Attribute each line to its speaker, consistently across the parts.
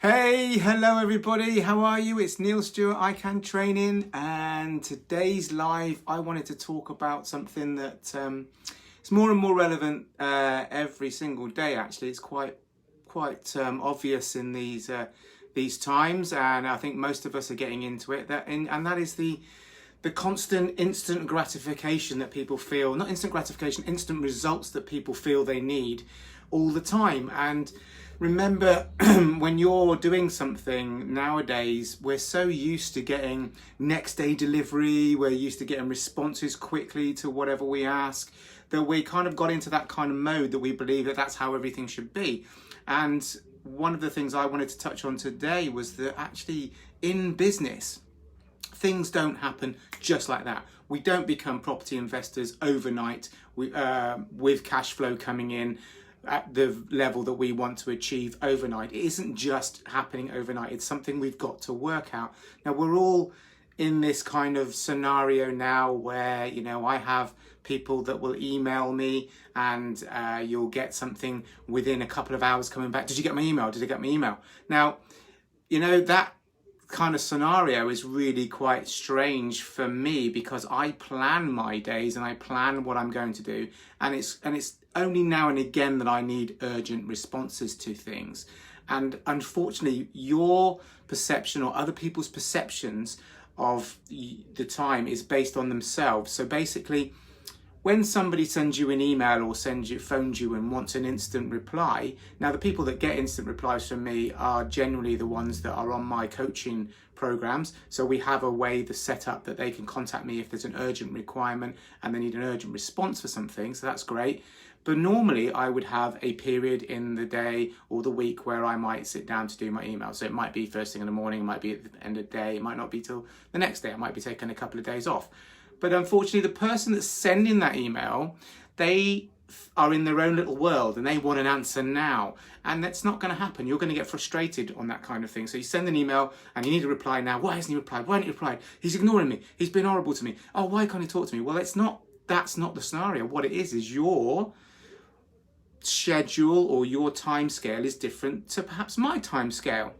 Speaker 1: Hey, hello everybody, how are you? It's Neil Stewart, I Can Training, and today's live I wanted to talk about something that is more and more relevant every single day. Actually, it's quite obvious in these times, and I think most of us are getting into it. And that is the constant instant gratification that people feel, not instant gratification, instant results that people feel they need all the time. And remember, when you're doing something nowadays, we're so used to getting next day delivery, we're used to getting responses quickly to whatever we ask, that we kind of got into that kind of mode that we believe that that's how everything should be. And one of the things I wanted to touch on today was that actually in business, things don't happen just like that. We don't become property investors overnight with cash flow coming in at the level that we want to achieve overnight. It isn't just happening overnight. It's something we've got to work out. Now, we're all in this kind of scenario now where, I have people that will email me and you'll get something within a couple of hours coming back. Did you get my email? Did you get my email? Now, that kind of scenario is really quite strange for me because I plan my days and I plan what I'm going to do, and it's only now and again that I need urgent responses to things. And unfortunately, your perception or other people's perceptions of the time is based on themselves. So basically, when somebody sends you an email or phones you and wants an instant reply, now the people that get instant replies from me are generally the ones that are on my coaching programs. So we have a way to set up that they can contact me if there's an urgent requirement and they need an urgent response for something. So that's great. But normally I would have a period in the day or the week where I might sit down to do my email. So it might be first thing in the morning, it might be at the end of the day, it might not be till the next day, I might be taking a couple of days off. But unfortunately, the person that's sending that email, they are in their own little world and they want an answer now. And that's not going to happen. You're going to get frustrated on that kind of thing. So you send an email and you need a reply now. Why hasn't he replied? Why hasn't he replied? He's ignoring me. He's been horrible to me. Oh, why can't he talk to me? Well, that's not the scenario. What it is your schedule or your time scale is different to perhaps my time scale.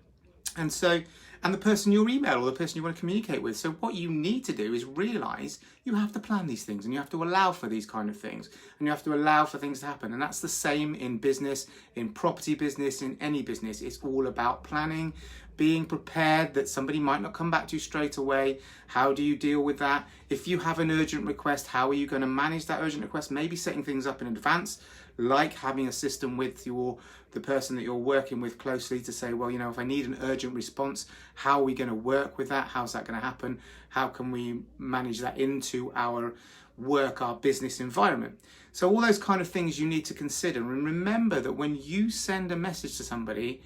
Speaker 1: And the person you'll email or the person you want to communicate with. So what you need to do is realize you have to plan these things and you have to allow for these kind of things and you have to allow for things to happen. And that's the same in business, in property business, in any business. It's all about planning, being prepared that somebody might not come back to you straight away. How do you deal with that? If you have an urgent request, how are you going to manage that urgent request? Maybe setting things up in advance, like having a system with the person that you're working with closely to say, well, if I need an urgent response, how are we going to work with that? How's that going to happen? How can we manage that into our work, our business environment? So all those kind of things you need to consider. And remember that when you send a message to somebody,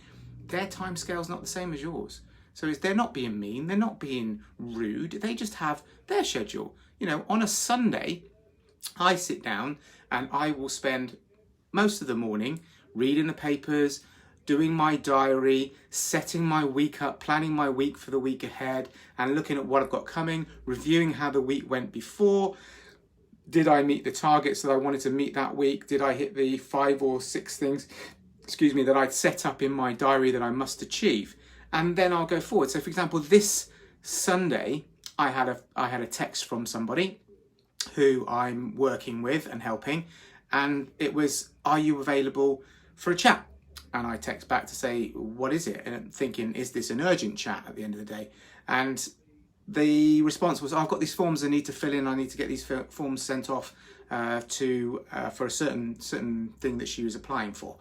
Speaker 1: their time scale is not the same as yours. So they're not being mean, they're not being rude, they just have their schedule. On a Sunday, I sit down and I will spend most of the morning reading the papers, doing my diary, setting my week up, planning my week for the week ahead, and looking at what I've got coming, reviewing how the week went before. Did I meet the targets that I wanted to meet that week? Did I hit the 5 or 6 things, that I'd set up in my diary that I must achieve? And then I'll go forward. So for example, this Sunday, I had a text from somebody who I'm working with and helping, and it was, are you available for a chat? And I text back to say, what is it? And I'm thinking, is this an urgent chat at the end of the day? And the response was, I've got these forms I need to fill in. I need to get these forms sent off for a certain thing that she was applying for.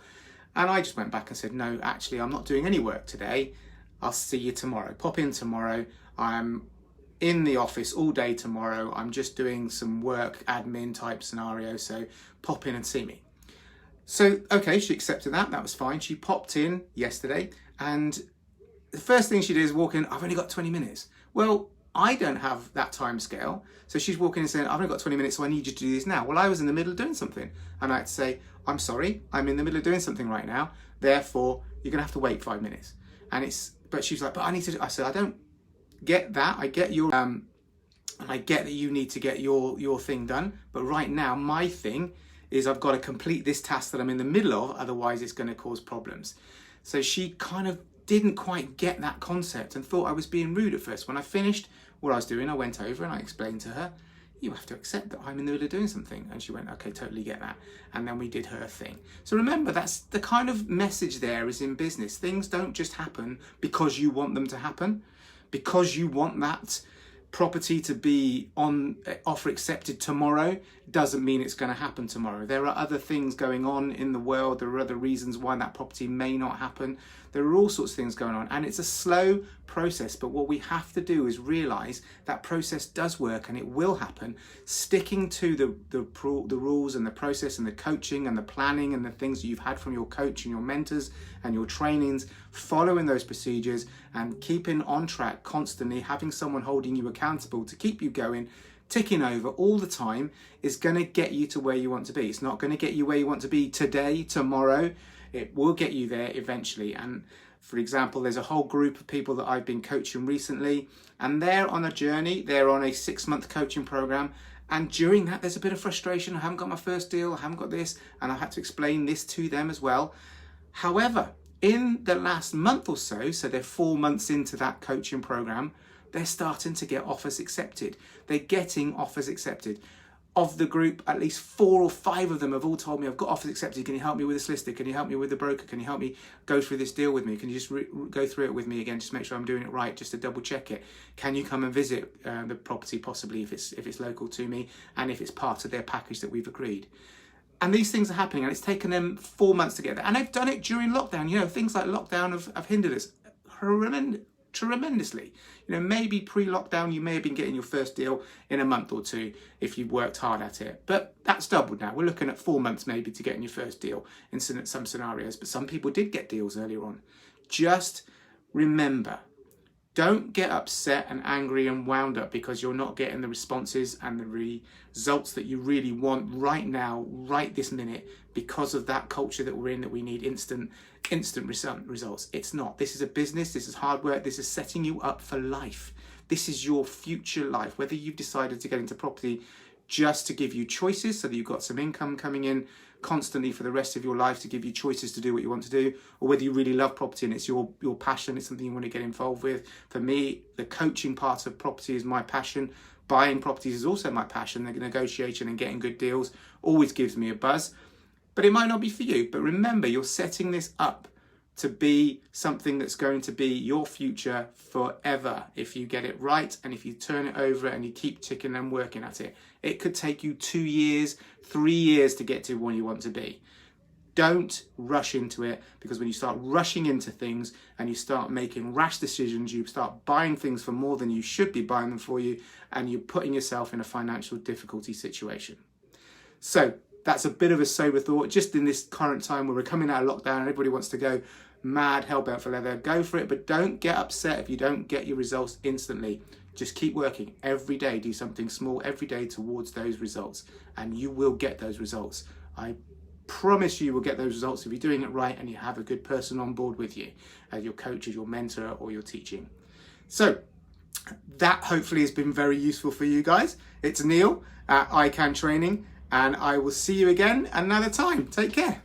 Speaker 1: And I just went back and said, no, actually, I'm not doing any work today. I'll see you tomorrow. Pop in tomorrow. I'm in the office all day tomorrow. I'm just doing some work, admin type scenario. So pop in and see me. So, okay, she accepted that. That was fine. She popped in yesterday and the first thing she did is walk in, I've only got 20 minutes. Well, I don't have that time scale. So she's walking in and saying, I've only got 20 minutes, so I need you to do this now. Well, I was in the middle of doing something. And I had to say, I'm sorry, I'm in the middle of doing something right now. Therefore, you're going to have to wait 5 minutes. But she's like, but I need to, I said, I don't get that. I get your, and I get that you need to get your thing done. But right now, my thing is I've got to complete this task that I'm in the middle of. Otherwise, it's going to cause problems. So she kind of didn't quite get that concept and thought I was being rude at first. When I finished what I was doing, I went over and I explained to her, you have to accept that I'm in the middle of doing something. And she went, okay, totally get that. And then we did her thing. So remember, that's the kind of message there is in business. Things don't just happen because you want them to happen, because you want that property to be on offer accepted tomorrow doesn't mean it's going to happen tomorrow. There are other things going on in the world. There are other reasons why that property may not happen. There are all sorts of things going on, and it's a slow process. But what we have to do is realize that process does work and it will happen. Sticking to the rules and the process and the coaching and the planning and the things that you've had from your coach and your mentors and your trainings, following those procedures and keeping on track constantly, having someone holding you accountable to keep you going, ticking over all the time, is going to get you to where you want to be. It's not going to get you where you want to be today, tomorrow. It will get you there eventually. And for example, there's a whole group of people that I've been coaching recently, and they're on a journey. They're on a 6-month coaching program. And during that, there's a bit of frustration. I haven't got my first deal. I haven't got this. And I had to explain this to them as well. However, in the last month or so they're 4 months into that coaching program, they're starting to get offers accepted. They're getting offers accepted. Of the group, at least 4 or 5 of them have all told me, I've got offers accepted. Can you help me with a solicitor? Can you help me with the broker? Can you help me go through this deal with me? Can you just go through it with me again, just make sure I'm doing it right, just to double check it? Can you come and visit the property possibly if it's local to me and if it's part of their package that we've agreed? And these things are happening, and it's taken them 4 months to get there. And they've done it during lockdown. You know, things like lockdown have hindered us tremendously. You know, maybe pre-lockdown you may have been getting your first deal in a month or 2 if you worked hard at it, but that's doubled now. We're looking at 4 months maybe to getting your first deal in some scenarios, but some people did get deals earlier on. Just remember, don't get upset and angry and wound up because you're not getting the responses and the results that you really want right now, right this minute, because of that culture that we're in, that we need instant results. It's not. This is a business. This is hard work. This is setting you up for life. This is your future life. Whether you've decided to get into property just to give you choices so that you've got some income coming in constantly for the rest of your life to give you choices to do what you want to do, or whether you really love property and it's your passion, it's something you want to get involved with. For me, the coaching part of property is my passion. Buying properties is also my passion. The negotiation and getting good deals always gives me a buzz. But it might not be for you. But remember, you're setting this up to be something that's going to be your future forever if you get it right and if you turn it over and you keep ticking and working at it. It could take you 2 years, 3 years to get to where you want to be. Don't rush into it, because when you start rushing into things and you start making rash decisions, you start buying things for more than you should be buying them for you, and you're putting yourself in a financial difficulty situation. So that's a bit of a sober thought. Just in this current time where we're coming out of lockdown and everybody wants to go mad, hell-bent for leather, go for it, but don't get upset if you don't get your results instantly. Just keep working every day. Do something small every day towards those results, and you will get those results. I promise you will get those results if you're doing it right and you have a good person on board with you, as your coach, as your mentor, or your teaching. So that hopefully has been very useful for you guys. It's Neil at iCan Training, and I will see you again another time. Take care.